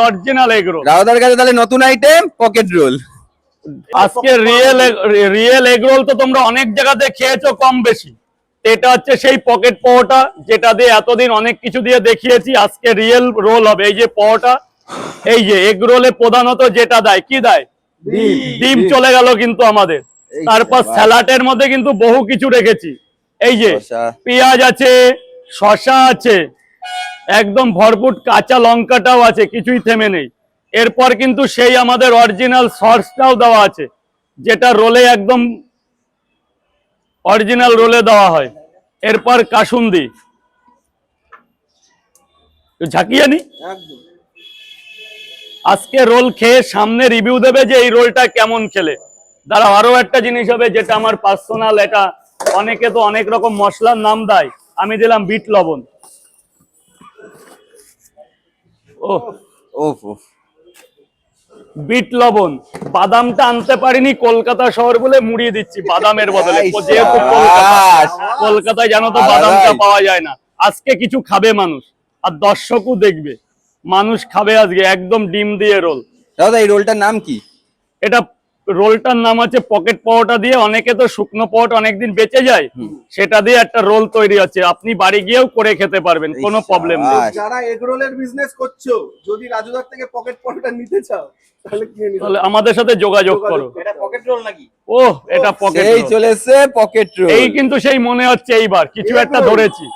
Original egg roll. রাউদার কাছে তাহলে নতুন আইটেম পকেট রোল। আজকে রিয়েল এগ রোল তো তোমরা অনেক জায়গাতে খেয়েছো কম বেশি, এটা হচ্ছে সেই পকেট পাওয়াটা যেটা দিয়ে এতদিন অনেক কিছু দিয়ে দেখিয়েছি। আজকে রিয়েল রোল হবে। এই যে পাওয়াটা, এই যে এগ রোলে প্রধানত যেটা দেয়, কি দেয়? ডিম চলে গেল কিন্তু আমাদের। তারপর স্যালাডের মধ্যে কিন্তু বহু কিছু রেখেছি। এই যে পেঁয়াজ আছে, শসা আছে, একদম ভরপুর কাঁচা লঙ্কাটাও আছে, কিছুই থেমে নেই। এরপর কিন্তু সেই আমাদের অরিজিনাল সসটাও দেওয়া আছে, যেটা রোলে একদম অরিজিনাল রোলে দেওয়া হয়। এরপর কাসুন্দি ঝাঁকিয়ে নি। আজকে রোল খেয়ে সামনে রিভিউ দেবে যে এই রোলটা কেমন খেলে। দাঁড়াও, আরো একটা জিনিস হবে যেটা আমার পার্সোনাল, এটা অনেকে তো অনেক রকম মশলার নাম দেয়, আমি দিলাম বিট লবণ। ও বিট লবণ। বাদামটা আনতে পারিনি কলকাতা শহর বলে মুড়িয়ে দিচ্ছি বাদামের বদলে, যেহেতু কলকাতায় জানো তো বাদামটা পাওয়া যায় না। আজকে কিছু খাবে মানুষ, আর দর্শকও দেখবে, মানুষ খাবে আজকে একদম ডিম দিয়ে রোল। দাদা এই রোলটার নাম কি? এটা রোলটার নাম আছে পকেট পাওয়াটা দিয়ে। অনেকে তো শুকনো পাওয়াটা অনেকদিন বেঁচে যায়, সেটা দিয়ে একটা রোল তৈরি আছে। আপনি বাড়ি গিয়েও করে খেতে পারবেন, কোনো প্রবলেম নেই। যারা এগ রোলের বিজনেস করছো, যদি রাজুদার থেকে পকেট পাওয়াটা নিতে চাও তাহলে আমাদের সাথে যোগাযোগ করো। এটা পকেট রোল নাকি? ও এটা পকেট এই চলে এসেছে পকেট রোল। এই কিন্তু সেই মনে হচ্ছে এইবার কিছু একটা ধরেছি,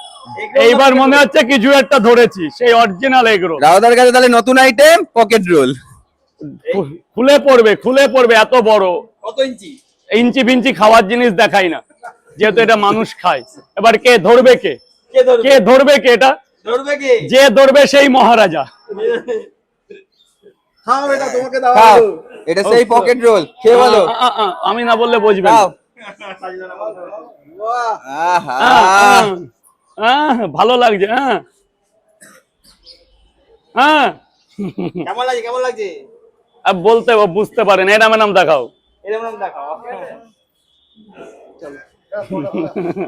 এইবার মনে হচ্ছে কিছু একটা ধরেছি, সেই অরিজিনাল এগ রোল। রাউদার কাছে তাহলে নতুন আইটেম পকেট রোল। খুলে পড়বে এত বড়। কত ইঞ্চি? ইঞ্চি ফিঞ্চি খাওয়ার জিনিস দেখাই না, যেহেতু এটা মানুষ খায়। এবার কে ধরবে? কে ধরবে? কে এটা ধরবে? কে যে ধরবে সেই মহারাজা। খাও, এটা তোমাকে দাও। এটা সেই পকেট রোল, খেয়ে বলো। আমি না বললে বুঝবে না। ভালো লাগছে। কেমন লাগছে? কেমন লাগছে বলতে বুঝতে পারেন। এরম দেখাও। এরকম দেখাও। চলো।